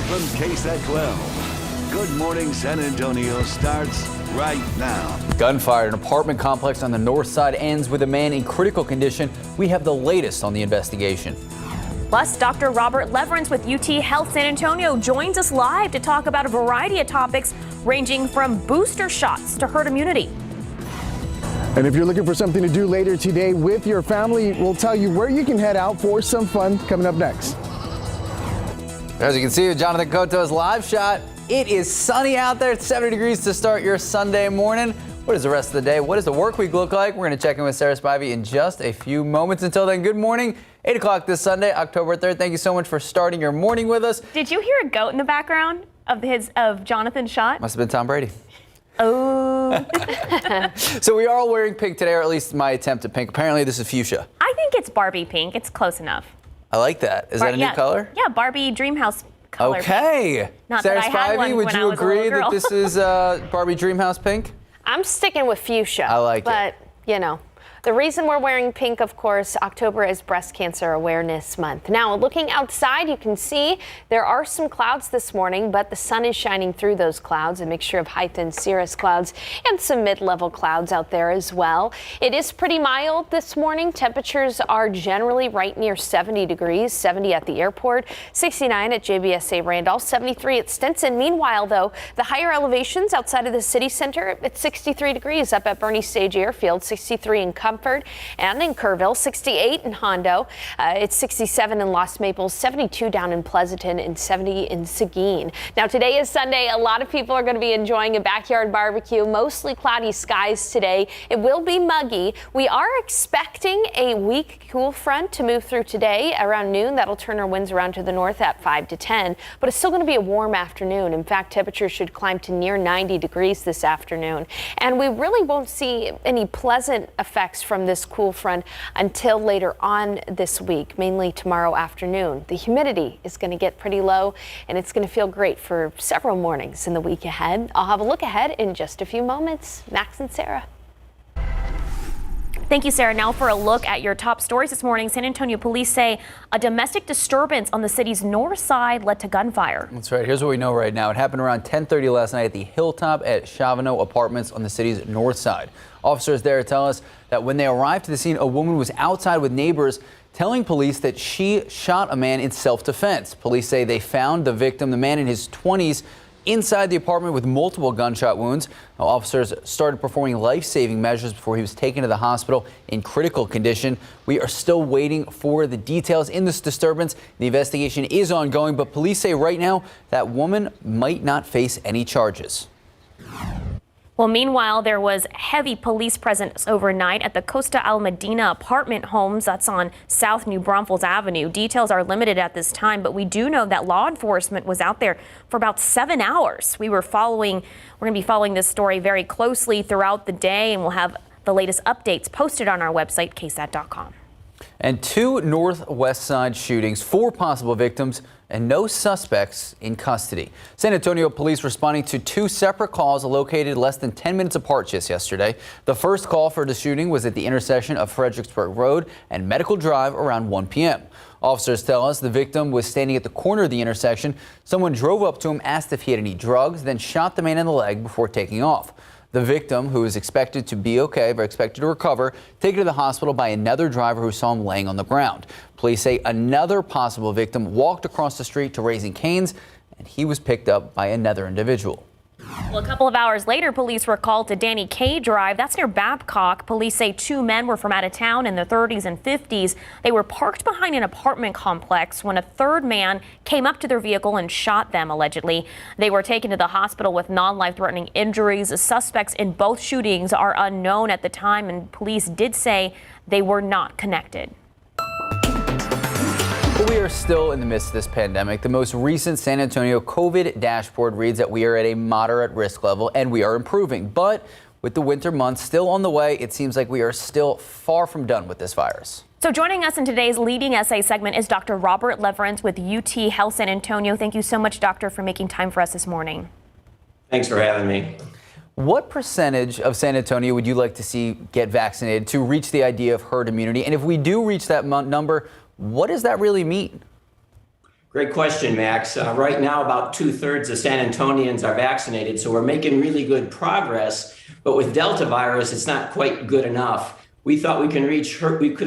from KSAT 12. Good Morning San Antonio starts right now. Gunfire at an apartment complex on the north side ends with a man in critical condition. We have the latest on the investigation. Plus, Dr. Robert Leverens with UT Health San Antonio joins us live to talk about a variety of topics ranging from booster shots to herd immunity. And if you're looking for something to do later today with your family, we'll tell you where you can head out for some fun coming up next. As you can see with Jonathan Cotto's live shot, it is sunny out there. It's 70 degrees to start your Sunday morning. What is the rest of the day? What does the work week look like? We're going to check in with Sarah Spivey in just a few moments. Until then, good morning. 8 o'clock this Sunday, October 3rd. Thank you so much for starting your morning with us. Did you hear a goat in the background of Jonathan's shot? Must have been Tom Brady. Oh. So we are all wearing pink today, or at least my attempt at pink. Apparently this is fuchsia. I think it's Barbie pink. It's close enough. I like that. Is that a new color? Yeah, Barbie Dreamhouse color. Okay. Pink. Not Sarah that I had one Spivey, would when you I was a agree little girl. that this is Barbie Dreamhouse pink? I'm sticking with fuchsia. I like it. But, you know, the reason we're wearing pink, of course, October is Breast Cancer Awareness Month. Now, looking outside, you can see there are some clouds this morning, but the sun is shining through those clouds, a mixture of high and cirrus clouds and some mid-level clouds out there as well. It is pretty mild this morning. Temperatures are generally right near 70 degrees, 70 at the airport, 69 at GMSA Randolph, 73 at Stinson. Meanwhile, though, the higher elevations outside of the city center, it's 63 degrees up at Bernie Stage Airfield, 63 in Comfort and in Kerrville, 68 in Hondo. It's 67 in Los Maples, 72 down in Pleasanton, and 70 in Seguin. Now, today is Sunday. A lot of people are going to be enjoying a backyard barbecue. Mostly cloudy skies today. It will be muggy. We are expecting a weak cool front to move through today around noon. That'll turn our winds around to the north at 5 to 10, but it's still going to be a warm afternoon. In fact, temperatures should climb to near 90 degrees this afternoon, and we really won't see any pleasant effects from this cool front until later on this week, mainly tomorrow afternoon. The humidity is going to get pretty low, and it's going to feel great for several mornings in the week ahead. I'll have a look ahead in just a few moments. Max and Sarah. Thank you, Sarah. Now for a look at your top stories this morning. San Antonio police say a domestic disturbance on the city's north side led to gunfire. That's right. Here's what we know right now. It happened around 10:30 last night at the Hilltop at Chavano Apartments on the city's north side. Officers there tell us that when they arrived to the scene, a woman was outside with neighbors telling police that she shot a man in self-defense. Police say they found the victim, the man in his 20s, inside the apartment with multiple gunshot wounds. Now, officers started performing life-saving measures before he was taken to the hospital in critical condition. We are still waiting for the details in this disturbance. The investigation is ongoing, but police say right now that woman might not face any charges. Well, meanwhile, there was heavy police presence overnight at the Costa Al Medina apartment homes. That's on South New Braunfels Avenue. Details are limited at this time, but we do know that law enforcement was out there for about 7 hours. We're going to be following this story very closely throughout the day, and we'll have the latest updates posted on our website, KSAT.com. And 2 northwest side shootings, 4 possible victims, and no suspects in custody. San Antonio police responding to 2 separate calls located less than 10 minutes apart just yesterday. The first call for the shooting was at the intersection of Fredericksburg Road and Medical Drive around 1 p.m. Officers tell us the victim was standing at the corner of the intersection. Someone drove up to him, asked if he had any drugs, then shot the man in the leg before taking off. The victim, who is expected to be okay, but expected to recover, taken to the hospital by another driver who saw him laying on the ground. Police say another possible victim walked across the street to Raising Cane's, and he was picked up by another individual. Well, a couple of hours later, police were called to Danny K Drive. That's near Babcock. Police say 2 men were from out of town in their 30s and 50s. They were parked behind an apartment complex when a third man came up to their vehicle and shot them, allegedly. They were taken to the hospital with non-life-threatening injuries. The suspects in both shootings are unknown at the time, and police did say they were not connected. But we are still in the midst of this pandemic. The most recent San Antonio COVID dashboard reads that we are at a moderate risk level and we are improving. But with the winter months still on the way, it seems like we are still far from done with this virus. So joining us in today's leading essay segment is Dr. Robert Leverens with UT Health San Antonio. Thank you so much, doctor, for making time for us this morning. Thanks for having me. What percentage of San Antonio would you like to see get vaccinated to reach the idea of herd immunity? And if we do reach that number, what does that really mean? Great question, Max. Right now, about 2/3 of San Antonians are vaccinated, so we're making really good progress. But with Delta virus, it's not quite good enough. We thought we could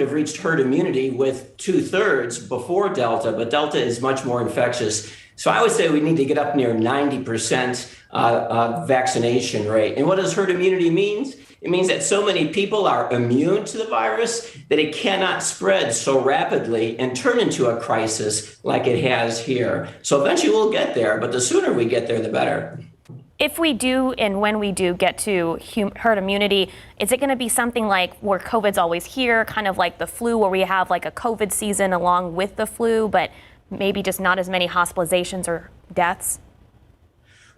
have reached herd immunity with 2/3 before Delta, but Delta is much more infectious. So I would say we need to get up near 90% vaccination rate. And what does herd immunity mean? It means that so many people are immune to the virus that it cannot spread so rapidly and turn into a crisis like it has here. So eventually we'll get there, but the sooner we get there, the better. If we do and when we do get to herd immunity, is it going to be something like where COVID's always here, kind of like the flu, where we have like a COVID season along with the flu, but maybe just not as many hospitalizations or deaths?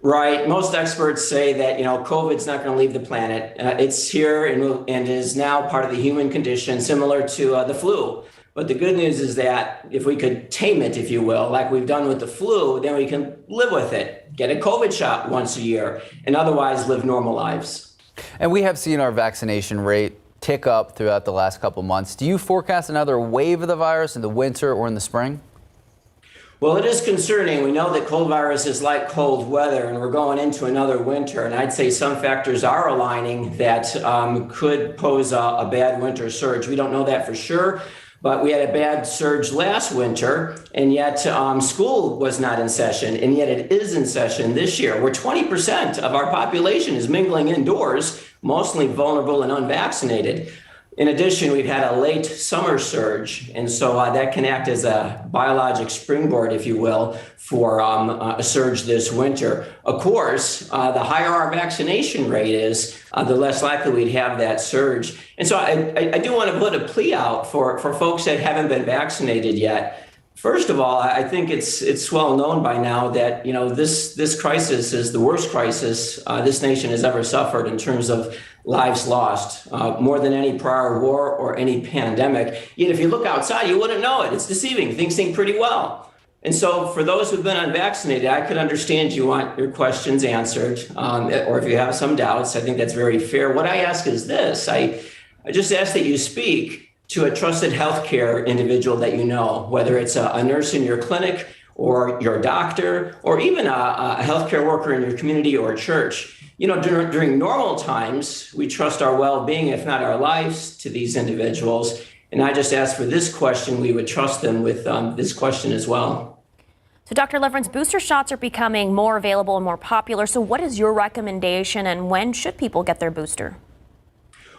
Right. Most experts say that, COVID's not going to leave the planet. It's here and is now part of the human condition, similar to the flu. But the good news is that if we could tame it, if you will, like we've done with the flu, then we can live with it, get a COVID shot once a year, and otherwise live normal lives. And we have seen our vaccination rate tick up throughout the last couple months. Do you forecast another wave of the virus in the winter or in the spring? Well, it is concerning. We know that cold virus is like cold weather, and we're going into another winter. And I'd say some factors are aligning that could pose a bad winter surge. We don't know that for sure, but we had a bad surge last winter, and yet school was not in session, and yet it is in session this year, where 20% of our population is mingling indoors, mostly vulnerable and unvaccinated. In addition, we've had a late summer surge, and so that can act as a biologic springboard, if you will, for a surge this winter. Of course, the higher our vaccination rate is, the less likely we'd have that surge. And so I do want to put a plea out for folks that haven't been vaccinated yet. First of all, I think it's well known by now that this crisis is the worst crisis this nation has ever suffered in terms of lives lost, more than any prior war or any pandemic. Yet if you look outside, you wouldn't know it. It's deceiving. Things seem pretty well. And so for those who've been unvaccinated, I could understand you want your questions answered, or if you have some doubts, I think that's very fair. What I ask is this. I just ask that you speak to a trusted healthcare individual that you know, whether it's a nurse in your clinic or your doctor, or even a healthcare worker in your community or church. During normal times, we trust our well-being, if not our lives, to these individuals. And I just ask for this question, we would trust them with this question as well. So Dr. Leverens, booster shots are becoming more available and more popular. So what is your recommendation, and when should people get their booster?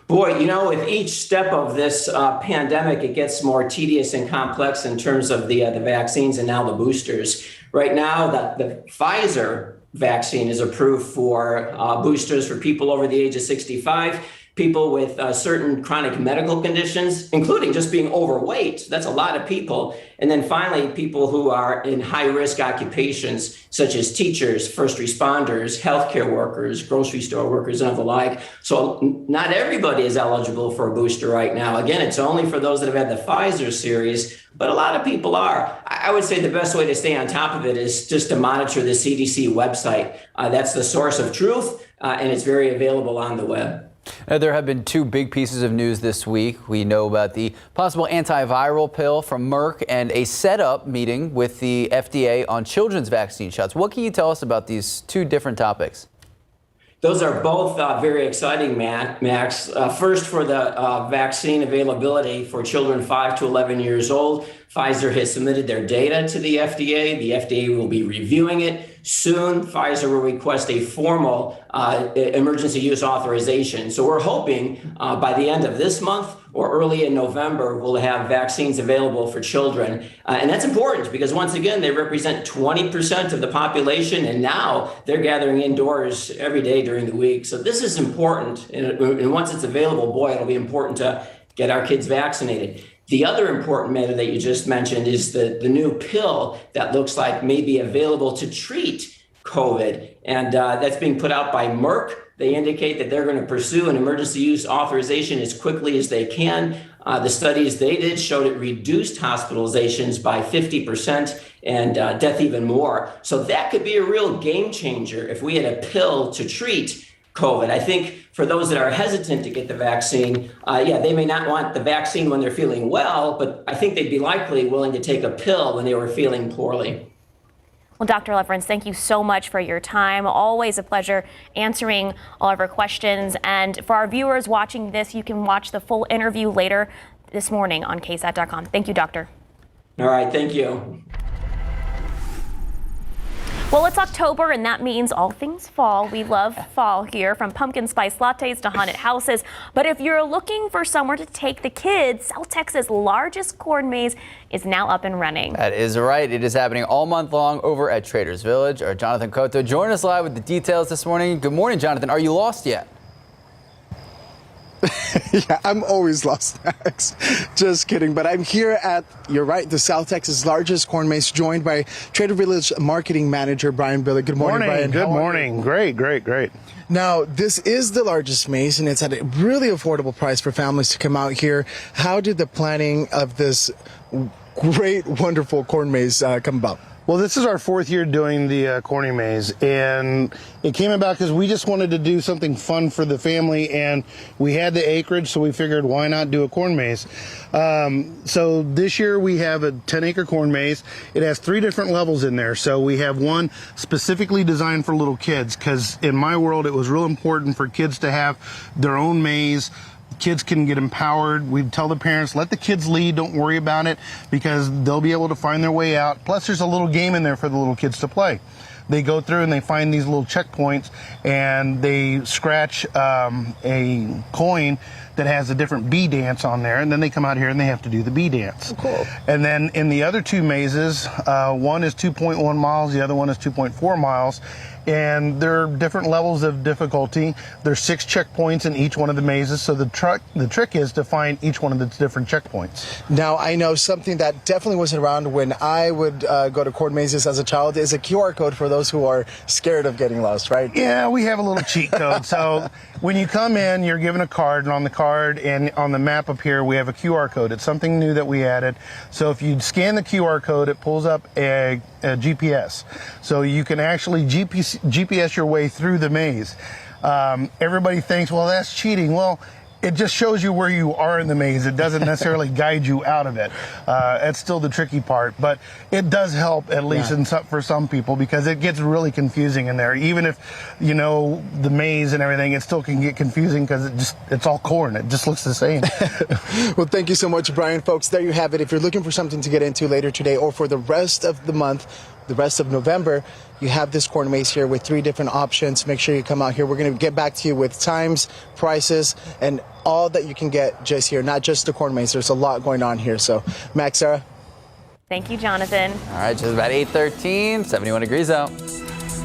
Boy, with each step of this pandemic, it gets more tedious and complex in terms of the vaccines and now the boosters. Right now, the Pfizer vaccine is approved for boosters for people over the age of 65, people with certain chronic medical conditions, including just being overweight. That's a lot of people. And then finally, people who are in high-risk occupations, such as teachers, first responders, healthcare workers, grocery store workers, and the like. So not everybody is eligible for a booster right now. Again, it's only for those that have had the Pfizer series, but a lot of people are. I would say the best way to stay on top of it is just to monitor the CDC website. That's the source of truth, and it's very available on the web. Now, there have been two big pieces of news this week. We know about the possible antiviral pill from Merck and a setup meeting with the FDA on children's vaccine shots. What can you tell us about these two different topics? Those are both very exciting, Max. First, for the vaccine availability for children 5 to 11 years old, Pfizer has submitted their data to the FDA. The FDA will be reviewing it. Soon, Pfizer will request a formal emergency use authorization. So we're hoping by the end of this month or early in November, we'll have vaccines available for children. And that's important because, once again, they represent 20% of the population, and now they're gathering indoors every day during the week. So this is important. And once it's available, boy, it'll be important to get our kids vaccinated. The other important matter that you just mentioned is the new pill that looks like may be available to treat COVID. And that's being put out by Merck. They indicate that they're going to pursue an emergency use authorization as quickly as they can. The studies they did showed it reduced hospitalizations by 50% and death even more. So that could be a real game changer if we had a pill to treat COVID. I think for those that are hesitant to get the vaccine, they may not want the vaccine when they're feeling well, but I think they'd be likely willing to take a pill when they were feeling poorly. Well, Dr. Leverens, thank you so much for your time. Always a pleasure answering all of our questions. And for our viewers watching this, you can watch the full interview later this morning on KSAT.com. Thank you, Doctor. All right, thank you. Well, it's October, and that means all things fall. We love fall here, from pumpkin spice lattes to haunted houses. But if you're looking for somewhere to take the kids, South Texas' largest corn maze is now up and running. That is right. It is happening all month long over at Traders Village. Our Jonathan Cotto joining us live with the details this morning. Good morning, Jonathan. Are you lost yet? Yeah, I'm always lost, Max. Just kidding. But I'm here at, you're right, the South Texas largest corn maze, joined by Trader Village marketing manager Brian Billick. Good morning, Brian. Good morning. Great. Now, this is the largest maze, and it's at a really affordable price for families to come out here. How did the planning of this great, wonderful corn maze come about? Well, this is our 4th year doing the corny maze, and it came about because we just wanted to do something fun for the family, and we had the acreage, so we figured why not do a corn maze. So this year we have a 10-acre corn maze. It has 3 different levels in there. So we have one specifically designed for little kids, because in my world it was real important for kids to have their own maze. Kids can get empowered. We tell the parents, let the kids lead, don't worry about it, because they'll be able to find their way out. Plus, there's a little game in there for the little kids to play. They go through and they find these little checkpoints, and they scratch a coin that has a different bee dance on there, and then they come out here and they have to do the bee dance. Cool. And then in the other 2 mazes, one is 2.1 miles, the other one is 2.4 miles, and there are different levels of difficulty. There's 6 checkpoints in each one of the mazes, so the trick is to find each one of the different checkpoints. Now, I know something that definitely wasn't around when I would go to corn mazes as a child is a QR code for those who are scared of getting lost, right? Yeah, we have a little cheat code. So when you come in, you're given a card, and on the card and on the map up here, we have a QR code. It's something new that we added. So if you scan the QR code, it pulls up a GPS. So you can actually GPS your way through the maze. Everybody thinks, well, that's cheating. Well, it just shows you where you are in the maze. It doesn't necessarily guide you out of it. That's still the tricky part, but it does help, at least for some people, because it gets really confusing in there. Even if you know the maze and everything, it still can get confusing because it's all corn. It just looks the same. Well, thank you so much, Brian. Folks, there you have it. If you're looking for something to get into later today or for the rest of the month, the rest of November, you have this corn maze here with 3 different options. Make sure you come out here. We're going to get back to you with times, prices, and all that you can get just here, not just the corn maze. There's a lot going on here. So, Max, Sarah. Thank you, Jonathan. All right, just about 8:13, 71 degrees out.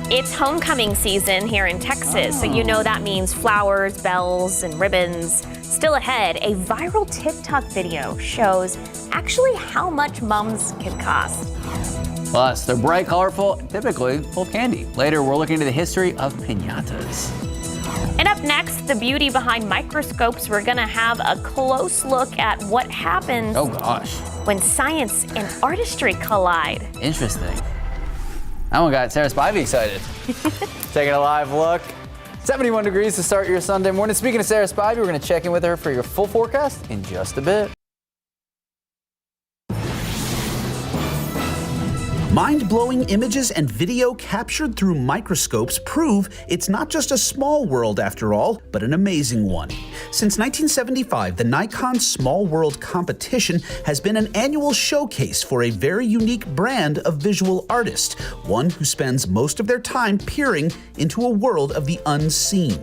It's homecoming season here in Texas, so you know that means flowers, bells, and ribbons. Still ahead, a viral TikTok video shows actually how much mums can cost. Plus, they're bright, colorful, typically full of candy. Later, we're looking into the history of pinatas. And up next, the beauty behind microscopes. We're going to have a close look at what happens when science and artistry collide. Interesting. That one got Sarah Spivey excited. Taking a live look. 71 degrees to start your Sunday morning. Speaking of Sarah Spivey, we're going to check in with her for your full forecast in just a bit. Mind-blowing images and video captured through microscopes prove it's not just a small world after all, but an amazing one. Since 1975, the Nikon Small World competition has been an annual showcase for a very unique brand of visual artist, one who spends most of their time peering into a world of the unseen.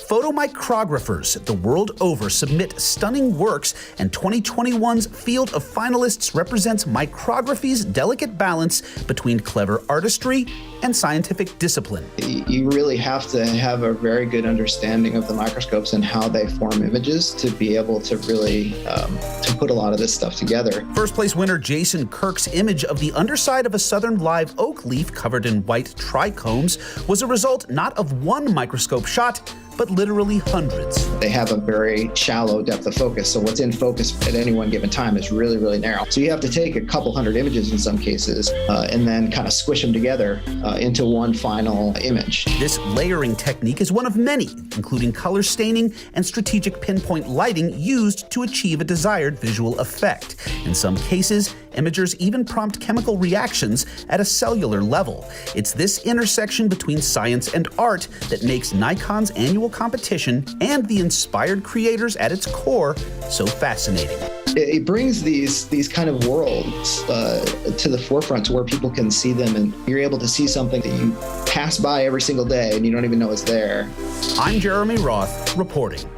Photomicrographers the world over submit stunning works, and 2021's field of finalists represents micrography's delicate balance between clever artistry and scientific discipline. You really have to have a very good understanding of the microscopes and how they form images to be able to really to put a lot of this stuff together. First place winner Jason Kirk's image of the underside of a southern live oak leaf covered in white trichomes was a result not of one microscope shot, but literally hundreds. They have a very shallow depth of focus, so what's in focus at any one given time is really, really narrow. So you have to take a couple hundred images in some cases and then kind of squish them together into one final image. This layering technique is one of many, including color staining and strategic pinpoint lighting used to achieve a desired visual effect. In some cases, Imagers even prompt chemical reactions at a cellular level. It's this intersection between science and art that makes Nikon's annual competition and the inspired creators at its core so fascinating. It brings these kind of worlds to the forefront to where people can see them, and you're able to see something that you pass by every single day and you don't even know it's there. I'm Jeremy Roth, reporting.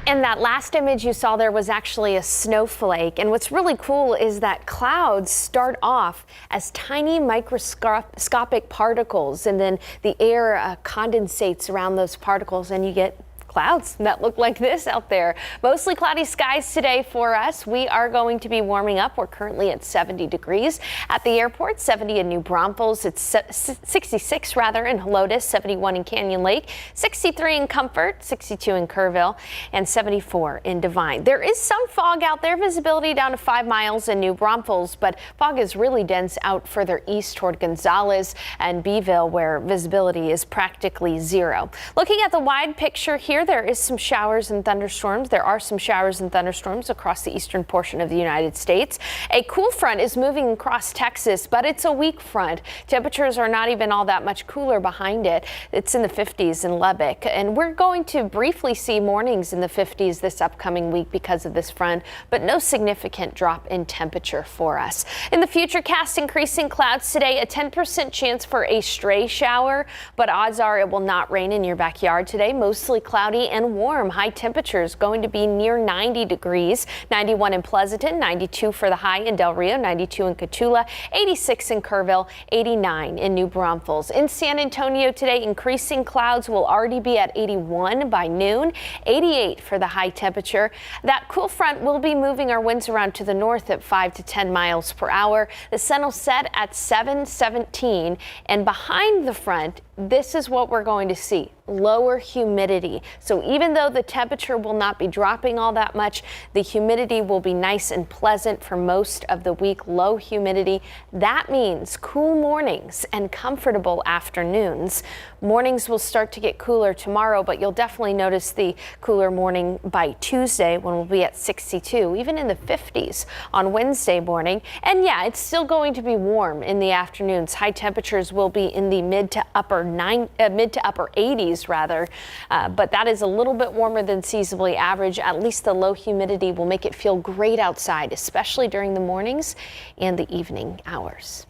And that last image you saw there was actually a snowflake. And what's really cool is that clouds start off as tiny microscopic particles, and then the air condensates around those particles, and you get clouds that look like this out there. Mostly cloudy skies today for us. We are going to be warming up. We're currently at 70 degrees at the airport, 70 in New Braunfels. It's 66 rather in Helotes, 71 in Canyon Lake, 63 in Comfort, 62 in Kerrville, and 74 in Devine. There is some fog out there, visibility down to 5 miles in New Braunfels, but fog is really dense out further east toward Gonzales and Beeville, where visibility is practically zero. Looking at the wide picture here, there is some showers and thunderstorms. There are some showers and thunderstorms across the eastern portion of the United States. A cool front is moving across Texas, but it's a weak front. Temperatures are not even all that much cooler behind it. It's in the 50s in Lubbock, and we're going to briefly see mornings in the 50s this upcoming week because of this front, but no significant drop in temperature for us. In the futurecast, increasing clouds today, a 10% chance for a stray shower, but odds are it will not rain in your backyard today. Mostly cloudy and warm. High temperatures going to be near 90 degrees, 91 in Pleasanton, 92 for the high in Del Rio, 92 in Cotulla, 86 in Kerrville, 89 in New Braunfels. In San Antonio today, increasing clouds will already be at 81 by noon, 88 for the high temperature. That cool front will be moving our winds around to the north at 5 to 10 miles per hour. The sun will set at 7:17, and behind the front, this is what we're going to see. Lower humidity. So even though the temperature will not be dropping all that much, the humidity will be nice and pleasant for most of the week. Low humidity. That means cool mornings and comfortable afternoons. Mornings will start to get cooler tomorrow, but you'll definitely notice the cooler morning by Tuesday when we'll be at 62, even in the 50s on Wednesday morning. And yeah, it's still going to be warm in the afternoons. High temperatures will be in the mid to upper 80s rather, but that is a little bit warmer than seasonably average. At least the low humidity will make it feel great outside, especially during the mornings and the evening hours.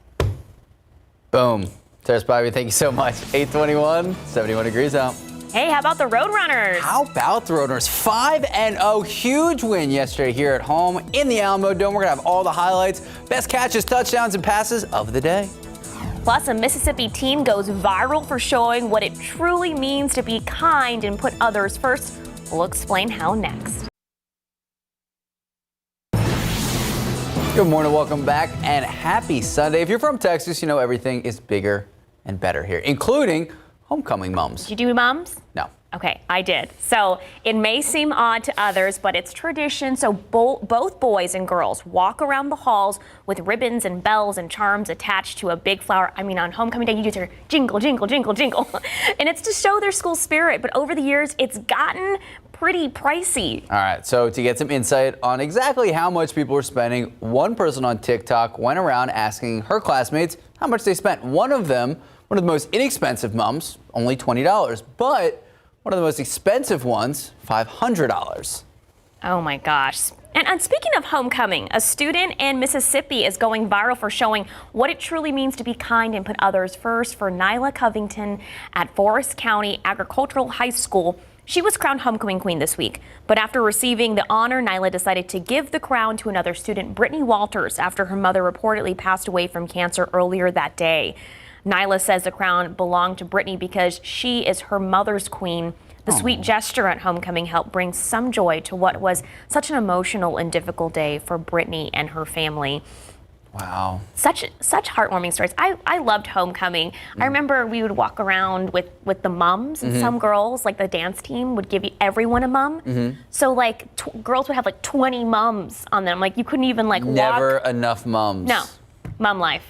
Boom. There's Bobby. Thank you so much. 821, 71 degrees out. Hey, how about the Roadrunners? How about the Roadrunners? 5-0, huge win yesterday here at home in the Alamo Dome. We're going to have all the highlights, best catches, touchdowns, and passes of the day. Plus, a Mississippi teen goes viral for showing what it truly means to be kind and put others first. We'll explain how next. Good morning, welcome back, and happy Sunday. If you're from Texas, you know everything is bigger and better here, including homecoming mums. Did you do mums? No. Okay, I did. So it may seem odd to others, but it's tradition. So both boys and girls walk around the halls with ribbons and bells and charms attached to a big flower. I mean, on homecoming day, you just hear jingle, jingle, jingle, jingle. And it's to show their school spirit. But over the years, it's gotten pretty pricey. All right, so to get some insight on exactly how much people are spending, one person on TikTok went around asking her classmates how much they spent. One of them, one of the most inexpensive mums, only $20, but one of the most expensive ones, $500. Oh my gosh. And speaking of homecoming, a student in Mississippi is going viral for showing what it truly means to be kind and put others first. For Nyla Covington at Forest County Agricultural High School, she was crowned homecoming queen this week. But after receiving the honor, Nyla decided to give the crown to another student, Brittany Walters, after her mother reportedly passed away from cancer earlier that day. Nyla says the crown belonged to Brittany because she is her mother's queen. The sweet gesture at homecoming helped bring some joy to what was such an emotional and difficult day for Brittany and her family. Wow. Such heartwarming stories. I loved homecoming. I remember we would walk around with the mums, and some girls, like the dance team, would give everyone a mum. So like girls would have like 20 mums on them. Like you couldn't even like Never walk. enough mums. No, mum life.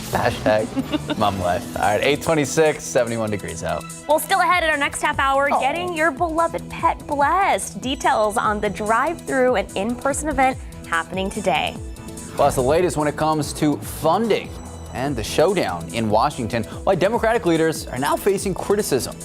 Hashtag mum life. All right, 826, 71 degrees out. Well, still ahead in our next half hour, getting your beloved pet blessed. Details on the drive-through and in-person event happening today. Plus, the latest when it comes to funding and the showdown in Washington, why Democratic leaders are now facing criticism.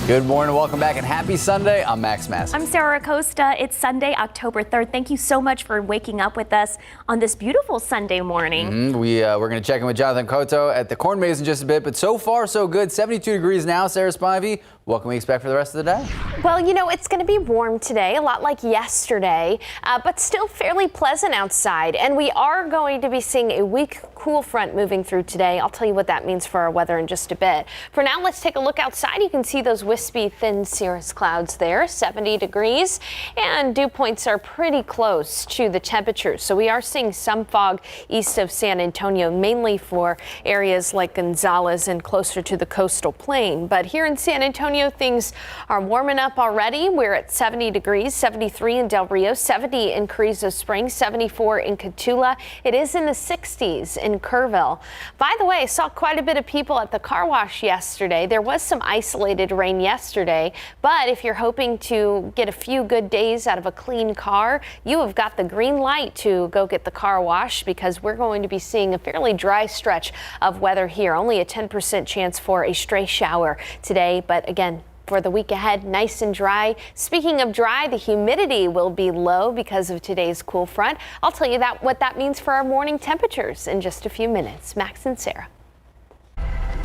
Good morning, welcome back, and happy Sunday. I'm Max Massey. I'm Sarah Acosta. It's Sunday, October 3rd. Thank you so much for waking up with us on this beautiful Sunday morning. We're going to check in with Jonathan Cotto at the corn maze in just a bit, but so far so good. 72 degrees now. Sarah Spivey, what can we expect for the rest of the day? Well, you know, it's going to be warm today, a lot like yesterday, but still fairly pleasant outside. And we are going to be seeing a weak cool front moving through today. I'll tell you what that means for our weather in just a bit. For now, let's take a look outside. You can see those wispy, thin cirrus clouds there, 70 degrees, and dew points are pretty close to the temperatures. So we are seeing some fog east of San Antonio, mainly for areas like Gonzales and closer to the coastal plain. But here in San Antonio, things are warming up already. We're at 70 degrees, 73 in Del Rio, 70 in Carrizo Springs, 74 in Cotulla. It is in the 60s in Kerrville. By the way, I saw quite a bit of people at the car wash yesterday. There was some isolated rain yesterday, but if you're hoping to get a few good days out of a clean car, you have got the green light to go get the car washed, because we're going to be seeing a fairly dry stretch of weather here. Only a 10% chance for a stray shower today, but again, for the week ahead, nice and dry. Speaking of dry, the humidity will be low because of today's cool front. I'll tell you what that means for our morning temperatures in just a few minutes. Max and Sarah.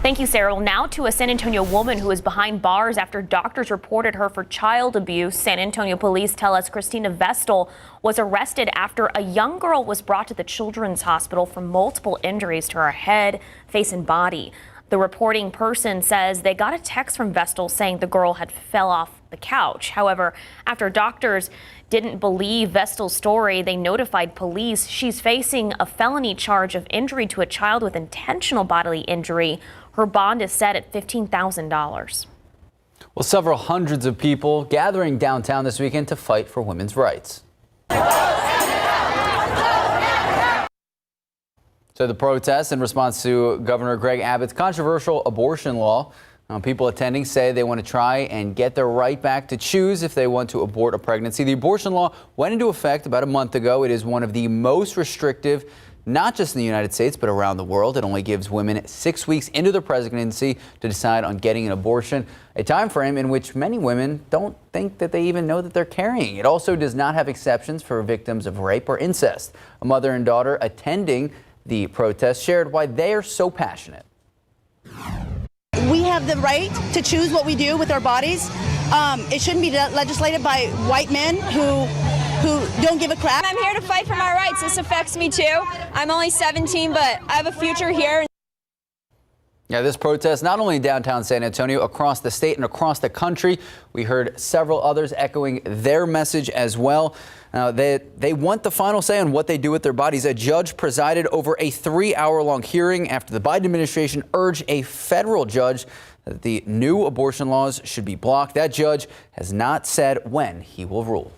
Thank you, Sarah. Well, now to a San Antonio woman who is behind bars after doctors reported her for child abuse. San Antonio police tell us Christina Vestal was arrested after a young girl was brought to the Children's Hospital for multiple injuries to her head, face, and body. The reporting person says they got a text from Vestal saying the girl had fell off the couch. However, after doctors didn't believe Vestal's story, they notified police. She's facing a felony charge of injury to a child with intentional bodily injury. Her bond is set at $15,000. Well, several hundreds of people gathering downtown this weekend to fight for women's rights. So the protests in response to Governor Greg Abbott's controversial abortion law. People attending say they want to try and get their right back to choose if they want to abort a pregnancy. The abortion law went into effect about a month ago. It is one of the most restrictive, not just in the United States, but around the world. It only gives women 6 weeks into their pregnancy to decide on getting an abortion, a time frame in which many women don't think that they even know that they're carrying. It also does not have exceptions for victims of rape or incest. A mother and daughter attending the protest shared why they are so passionate. We have the right to choose what we do with our bodies. It shouldn't be legislated by white men who don't give a crap. I'm here to fight for my rights. This affects me too. I'm only 17, but I have a future here. Yeah, this protest not only in downtown San Antonio, across the state and across the country. We heard several others echoing their message as well. They want the final say on what they do with their bodies. A judge presided over a 3-hour-long hearing after the Biden administration urged a federal judge that the new abortion laws should be blocked. That judge has not said when he will rule.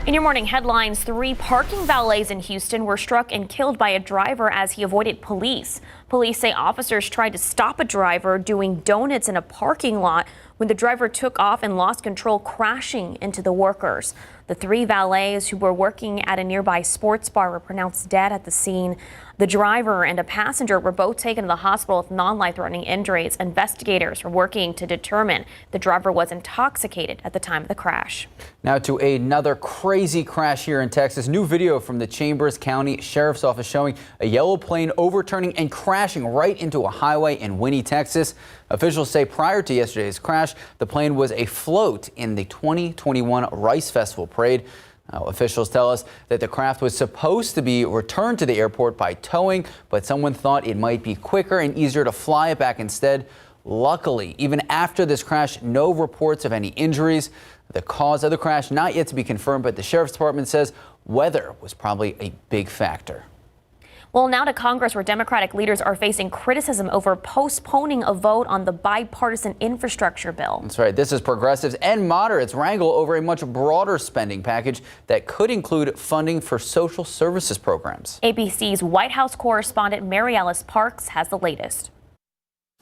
In your morning headlines, 3 parking valets in Houston were struck and killed by a driver as he avoided police. Police say officers tried to stop a driver doing donuts in a parking lot when the driver took off and lost control, crashing into the workers. The 3 valets who were working at a nearby sports bar were pronounced dead at the scene. The driver and a passenger were both taken to the hospital with non-life-threatening injuries. Investigators are working to determine the driver was intoxicated at the time of the crash. Now to another crazy crash here in Texas. New video from the Chambers County Sheriff's Office showing a yellow plane overturning and crashing right into a highway in Winnie, Texas. Officials say prior to yesterday's crash, the plane was a float in the 2021 Rice Festival parade. Officials tell us that the craft was supposed to be returned to the airport by towing, but someone thought it might be quicker and easier to fly it back instead. Luckily, even after this crash, no reports of any injuries. The cause of the crash not yet to be confirmed, but the Sheriff's Department says weather was probably a big factor. Well, now to Congress, where Democratic leaders are facing criticism over postponing a vote on the bipartisan infrastructure bill. That's right. This is progressives and moderates wrangle over a much broader spending package that could include funding for social services programs. ABC's White House correspondent Mary Alice Parks has the latest.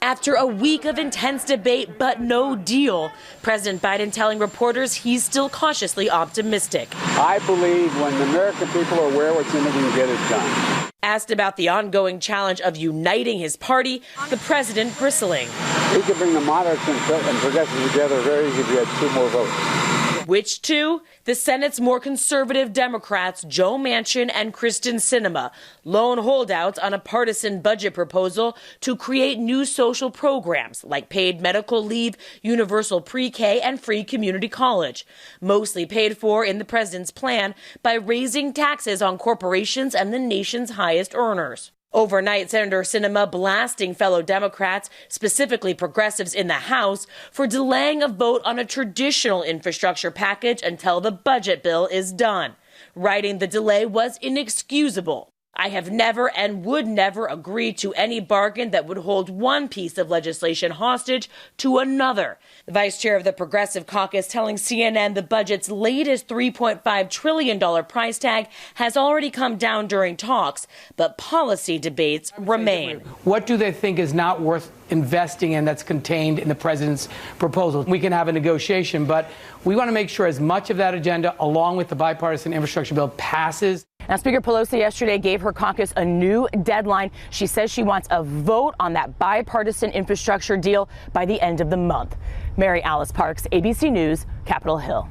After a week of intense debate but no deal, President Biden telling reporters he's still cautiously optimistic. I believe when the American people are aware what's in it, we can get it done. Asked about the ongoing challenge of uniting his party, the president bristling. We could bring the moderates and progressives together very easy if we had 2 more votes. Which two? The Senate's more conservative Democrats, Joe Manchin and Kristen Sinema, lone holdouts on a partisan budget proposal to create new social programs like paid medical leave, universal pre-K, and free community college, mostly paid for in the president's plan by raising taxes on corporations and the nation's highest earners. Overnight, Senator Sinema blasting fellow Democrats, specifically progressives in the House, for delaying a vote on a traditional infrastructure package until the budget bill is done, writing the delay was inexcusable. I have never and would never agree to any bargain that would hold one piece of legislation hostage to another. The vice chair of the Progressive Caucus telling CNN the budget's latest $3.5 trillion price tag has already come down during talks, but policy debates remain. What do they think is not worth investing in that's contained in the president's proposal? We can have a negotiation, but we want to make sure as much of that agenda, along with the bipartisan infrastructure bill, passes. Now, Speaker Pelosi yesterday gave her caucus a new deadline. She says she wants a vote on that bipartisan infrastructure deal by the end of the month. Mary Alice Parks, ABC News, Capitol Hill.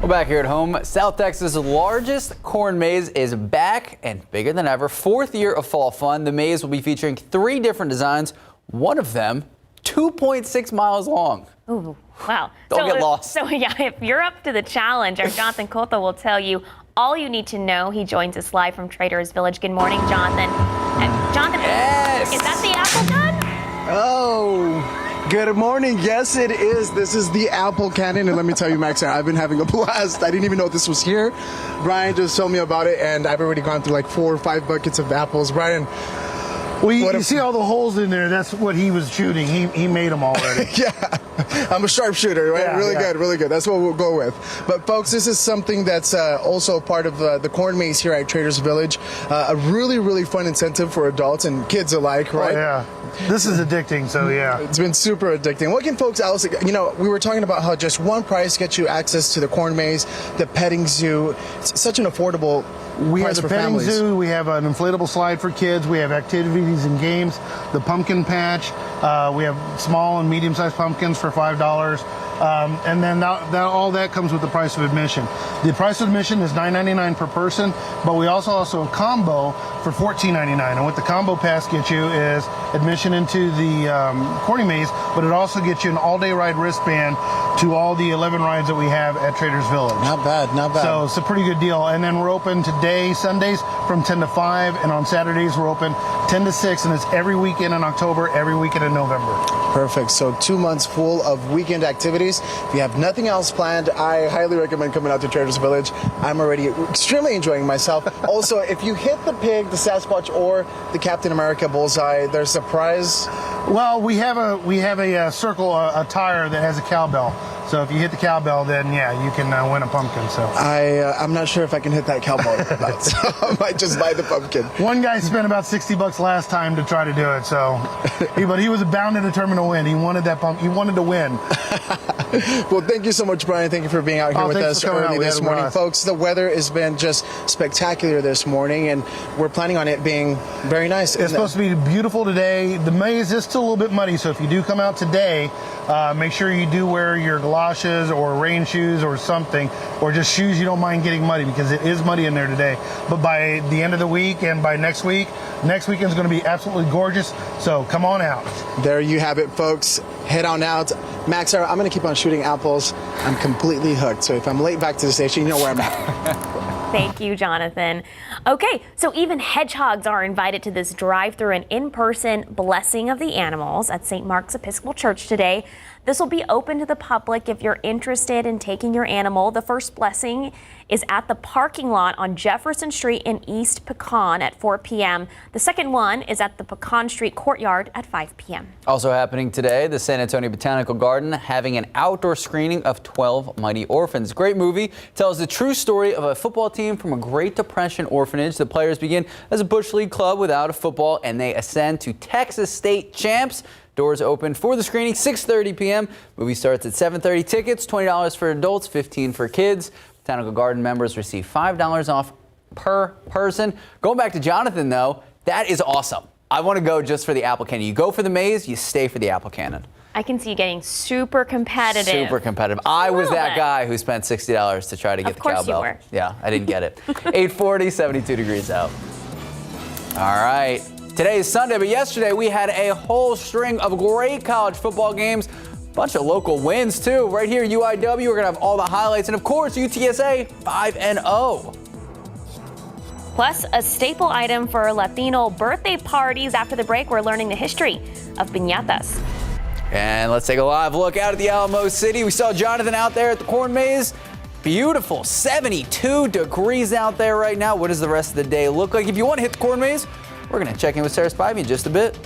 Well, back here at home, South Texas' largest corn maze is back and bigger than ever. 4th year of fall fun. The maze will be featuring 3 different designs, one of them 2.6 miles long. Ooh, wow. Don't get lost. So, yeah, if you're up to the challenge, our Jonathan Cotha will tell you all you need to know. He joins us live from Traders Village. Good morning, Jonathan. Jonathan, yes. Is that the apple gun? Oh, good morning. Yes, it is. This is the apple cannon. And let me tell you, Max, I've been having a blast. I didn't even know this was here. Brian just told me about it, and I've already gone through like 4 or 5 buckets of apples. Brian. Well, you see all the holes in there. That's what he was shooting. He made them already. Yeah, I'm a sharpshooter, right? Yeah, Really good. That's what we'll go with. But folks, this is something that's also part of the corn maze here at Traders Village. A really fun incentive for adults and kids alike, right? Oh, yeah. This is addicting, so yeah. It's been super addicting. What can folks else, we were talking about how just one price gets you access to the corn maze, the petting zoo. It's such an affordable We have price the for petting families. zoo, we have an inflatable slide for kids, we have activities and games, the pumpkin patch, we have small and medium-sized pumpkins for $5, and then all that comes with the price of admission. The price of admission is $9.99 per person, but we also a combo for $14.99, and what the combo pass gets you is admission into the corny maze, but it also gets you an all-day ride wristband to all the 11 rides that we have at Traders Village. Not bad. So it's a pretty good deal. And then we're open today, Sundays, from 10 to 5, and on Saturdays we're open 10 to 6, and it's every weekend in October, every weekend in November. Perfect. So 2 months full of weekend activities. If you have nothing else planned, I highly recommend coming out to Traders Village. I'm already extremely enjoying myself. Also, if you hit the pig, the Sasquatch, or the Captain America bullseye, there's a prize. Well, we have a circle, a tire that has a cowbell. So if you hit the cowbell, then yeah, you can win a pumpkin. So I'm not sure if I can hit that cowbell, so I might just buy the pumpkin. One guy spent about $60 last time to try to do it. So, but he was bound and determined to win. He wanted that pump. He wanted to win. Well, thank you so much, Brian. Thank you for being out here with us early this morning, folks. The weather has been just spectacular this morning, and we're planning on it being very nice. It's supposed to be beautiful today. The maze is still a little bit muddy, so if you do come out today, make sure you do wear your galoshes or rain shoes or something, or just shoes you don't mind getting muddy, because it is muddy in there today. But by the end of the week and by next weekend is going to be absolutely gorgeous. So come on out. There you have it, folks. Head on out. Max, I'm going to keep on shooting apples. I'm completely hooked. So if I'm late back to the station, you know where I'm at. Thank you, Jonathan. Okay, so even hedgehogs are invited to this drive-through and in-person blessing of the animals at St. Mark's Episcopal Church today. This will be open to the public if you're interested in taking your animal. The first blessing is at the parking lot on Jefferson Street in East Pecan at 4 p.m. The second one is at the Pecan Street Courtyard at 5 p.m. Also happening today, the San Antonio Botanical Garden having an outdoor screening of 12 Mighty Orphans. Great movie, tells the true story of a football team from a Great Depression orphanage. The players begin as a Bush League club without a football, and they ascend to Texas state champs. Doors open for the screening 6:30 p.m. Movie starts at 7:30. Tickets $20 for adults, $15 for kids. Botanical Garden members receive $5 off per person. Going back to Jonathan, though, that is awesome. I want to go just for the apple cannon. You go for the maze, you stay for the apple cannon. I can see you getting super competitive. Super competitive. I was that guy who spent $60 to try to get the cowbell. Of course you were. Yeah, I didn't get it. 8:40, 72 degrees out. All right. Today is Sunday, but yesterday we had a whole string of great college football games. Bunch of local wins, too. Right here, UIW, we're going to have all the highlights. And, of course, UTSA 5-0. Plus, a staple item for Latino birthday parties. After the break, we're learning the history of piñatas. And let's take a live look out at the Alamo City. We saw Jonathan out there at the corn maze. Beautiful, 72 degrees out there right now. What does the rest of the day look like? If you want to hit the corn maze, we're going to check in with Sarah Spivey in just a bit.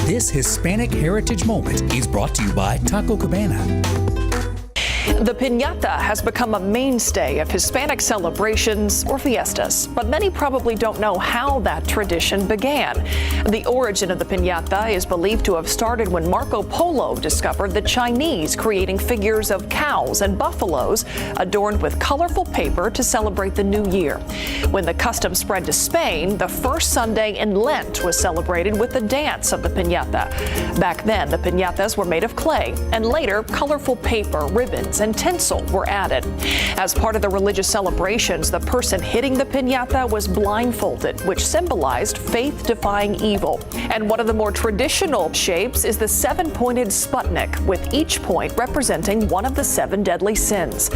This Hispanic Heritage Moment is brought to you by Taco Cabana. The piñata has become a mainstay of Hispanic celebrations or fiestas, but many probably don't know how that tradition began. The origin of the piñata is believed to have started when Marco Polo discovered the Chinese creating figures of cows and buffaloes adorned with colorful paper to celebrate the new year. When the custom spread to Spain, the first Sunday in Lent was celebrated with the dance of the piñata. Back then, the piñatas were made of clay, and later, colorful paper, ribbons, and tinsel were added. As part of the religious celebrations, the person hitting the piñata was blindfolded, which symbolized faith-defying evil. And one of the more traditional shapes is the seven-pointed Sputnik, with each point representing one of the 7 deadly sins.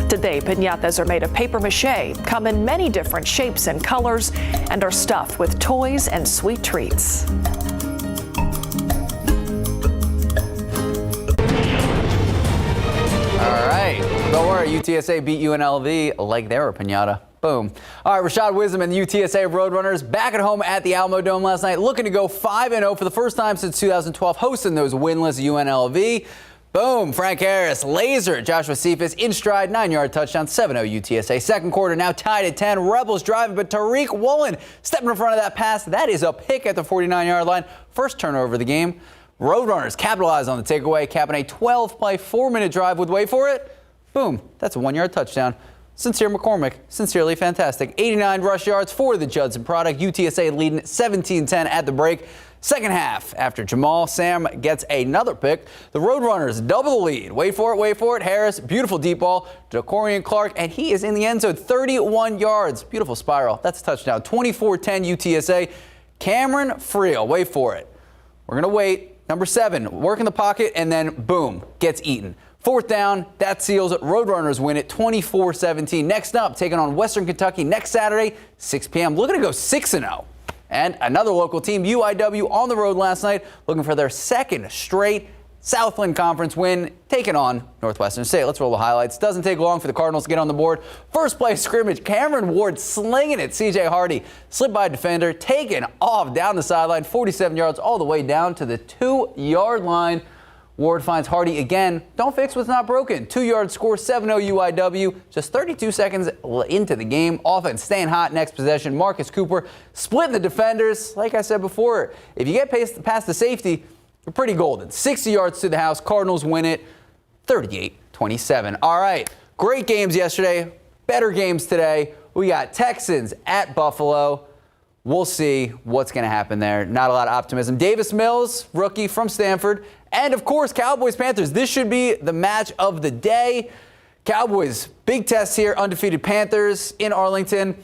Today, piñatas are made of paper mache, come in many different shapes and colors, and are stuffed with toys and sweet treats. All right. Don't worry, UTSA beat UNLV like they were a piñata. Boom. All right, Rashad Wisdom and the UTSA Roadrunners back at home at the Alamo Dome last night, looking to go 5-0 for the first time since 2012, hosting those winless UNLV. Boom. Frank Harris, laser. Joshua Cephas in stride, 9-yard touchdown, 7-0 UTSA. Second quarter now tied at 10. Rebels driving, but Tariq Woolen stepping in front of that pass. That is a pick at the 49-yard line. First turnover of the game. Roadrunners capitalize on the takeaway, capping a 12-play, 4-minute drive with, wait for it, boom, that's a 1-yard touchdown. Sincere McCormick, sincerely fantastic. 89 rush yards for the Judson product. UTSA leading 17-10 at the break. Second half, after Jamal Sam gets another pick, the Roadrunners double the lead. Wait for it. Harris, beautiful deep ball. Jacorian Clark, and he is in the end zone, 31 yards. Beautiful spiral. That's a touchdown. 24-10 UTSA. Cameron Friel, wait for it. We're going to wait. Number 7, work in the pocket, and then, boom, gets eaten. Fourth down, that seals it. Roadrunners win it 24-17. Next up, taking on Western Kentucky next Saturday, 6 p.m. Looking to go 6-0. And another local team, UIW, on the road last night, looking for their second straight Southland Conference win, taking on Northwestern State. Let's roll the highlights. Doesn't take long for the Cardinals to get on the board. First play scrimmage, Cameron Ward slinging it. C.J. Hardy slipped by a defender, taken off down the sideline, 47 yards all the way down to the 2-yard line. Ward finds Hardy again. Don't fix what's not broken. 2-yard score, 7-0 UIW. Just 32 seconds into the game. Offense staying hot next possession. Marcus Cooper splitting the defenders. Like I said before, if you get past the safety, you're pretty golden. 60 yards to the house. Cardinals win it 38-27. All right. Great games yesterday. Better games today. We got Texans at Buffalo. We'll see what's going to happen there. Not a lot of optimism. Davis Mills, rookie from Stanford. And, of course, Cowboys-Panthers. This should be the match of the day. Cowboys, big test here. Undefeated Panthers in Arlington.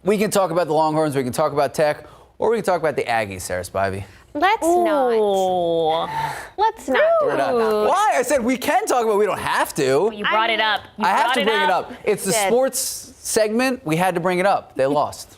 We can talk about the Longhorns. We can talk about Tech. Or we can talk about the Aggies, Sarah Spivey. Let's not. Let's not. We're not. Why? I said we can talk about it. We don't have to. You brought it up. I have to bring it up. It's the sports segment. We had to bring it up. They lost.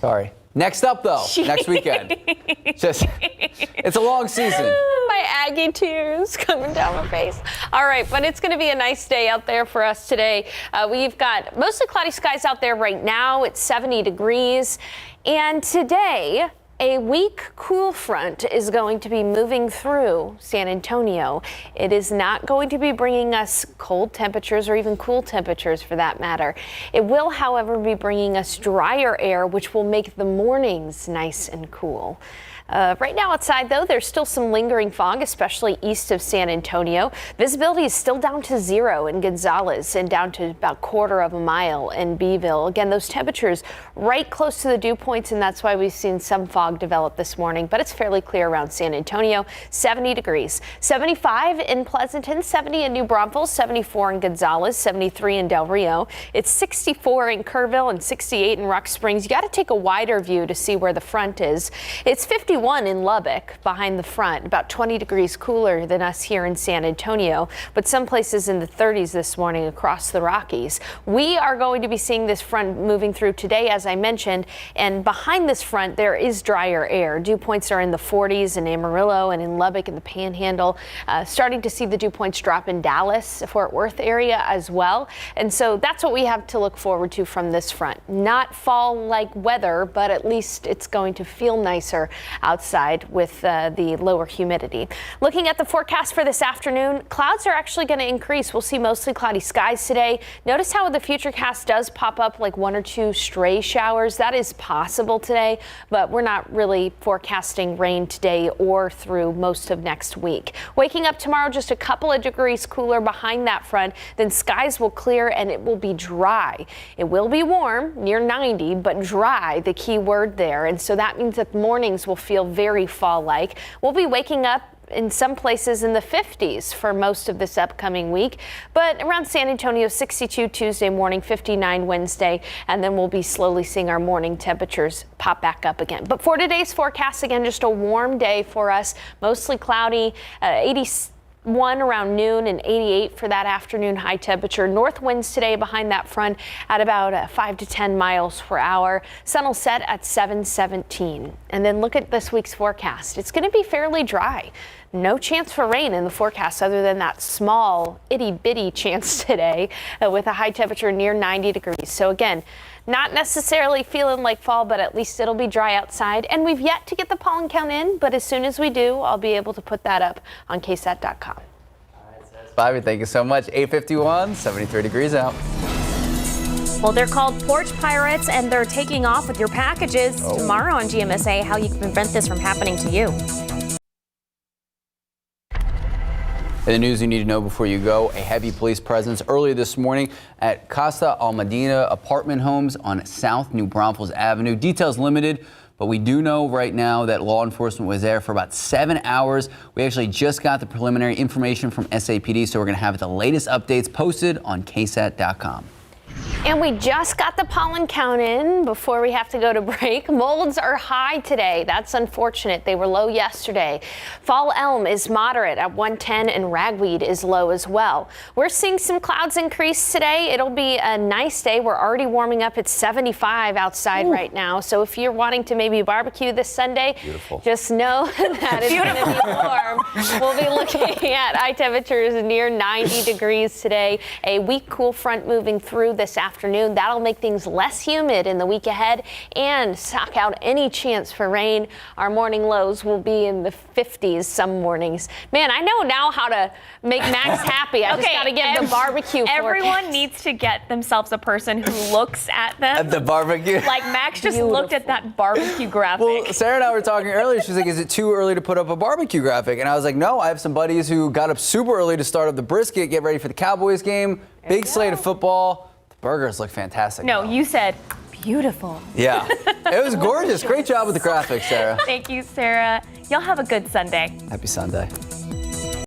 Sorry. Next up, though, next weekend. It's a long season. My Aggie tears coming down my face. All right, but it's going to be a nice day out there for us today. We've got mostly cloudy skies out there right now. It's 70 degrees. And today, A weak cool front is going to be moving through San Antonio. It is not going to be bringing us cold temperatures or even cool temperatures for that matter. It will, however, be bringing us drier air, which will make the mornings nice and cool. Right now outside, though, there's still some lingering fog, especially east of San Antonio. Visibility is still down to 0 in Gonzales and down to about 1/4 of a mile in Beeville. Again, those temperatures right close to the dew points, and that's why we've seen some fog develop this morning, but it's fairly clear around San Antonio. 70 degrees. 75 in Pleasanton, 70 in New Braunfels, 74 in Gonzales, 73 in Del Rio. It's 64 in Kerrville and 68 in Rock Springs. You got to take a wider view to see where the front is. It's 51 in Lubbock behind the front, about 20 degrees cooler than us here in San Antonio, but some places in the 30s this morning across the Rockies. We are going to be seeing this front moving through today, as I mentioned, and behind this front there is drier air. Dew points are in the 40s in Amarillo and in Lubbock and the Panhandle. Starting to see the dew points drop in Dallas, Fort Worth area as well, and so that's what we have to look forward to from this front. Not fall-like weather, but at least it's going to feel nicer outside with the lower humidity. Looking at the forecast for this afternoon, clouds are actually going to increase. We'll see mostly cloudy skies today. Notice how the futurecast does pop up like 1 or 2 stray showers. That is possible today, but we're not really forecasting rain today or through most of next week. Waking up tomorrow just a couple of degrees cooler behind that front, then skies will clear and it will be dry. It will be warm, near 90, but dry, the key word there. And so that means that mornings will feel very fall-like. We'll be waking up in some places in the 50s for most of this upcoming week, but around San Antonio, 62 Tuesday morning, 59 Wednesday, and then we'll be slowly seeing our morning temperatures pop back up again. But for today's forecast, again, just a warm day for us, mostly cloudy, 81 around noon and 88 for that afternoon high temperature. North winds today behind that front at about 5 to 10 miles per hour. Sun will set at 7:17. And then look at this week's forecast. It's going to be fairly dry. No chance for rain in the forecast other than that small itty bitty chance today with a high temperature near 90 degrees. So again, not necessarily feeling like fall, but at least it'll be dry outside. And we've yet to get the pollen count in, but as soon as we do, I'll be able to put that up on KSAT.com. Bobby, thank you so much. 8:51, 73 degrees out. Well, they're called porch pirates, and they're taking off with your packages tomorrow on GMSA, how you can prevent this from happening to you. In the news you need to know before you go, a heavy police presence earlier this morning at Casa Almadina apartment homes on South New Braunfels Avenue. Details limited, but we do know right now that law enforcement was there for about 7 hours. We actually just got the preliminary information from SAPD, so we're going to have the latest updates posted on KSAT.com. And we just got the pollen count in before we have to go to break. Molds are high today. That's unfortunate. They were low yesterday. Fall elm is moderate at 110 and ragweed is low as well. We're seeing some clouds increase today. It'll be a nice day. We're already warming up at 75 outside right now. So if you're wanting to maybe barbecue this Sunday, just know that it's going to be warm. We'll be looking at high temperatures near 90 degrees today. A weak cool front moving through this afternoon. That'll make things less humid in the week ahead and suck out any chance for rain. Our morning lows will be in the 50s some mornings. Man, I know now how to make Max happy. I just got to get the barbecue Everyone forecast. needs to get themselves a person who looks at them. At the barbecue. Like Max just looked at that barbecue graphic. Well, Sarah and I were talking earlier. She's like, is it too early to put up a barbecue graphic? And I was like, no, I have some buddies who got up super early to start up the brisket, get ready for the Cowboys game. Big slate of football. The burgers look fantastic. No, you said beautiful. Yeah, it was gorgeous. Great job with the graphics, Sarah. Thank you, Sarah. Y'all have a good Sunday. Happy Sunday.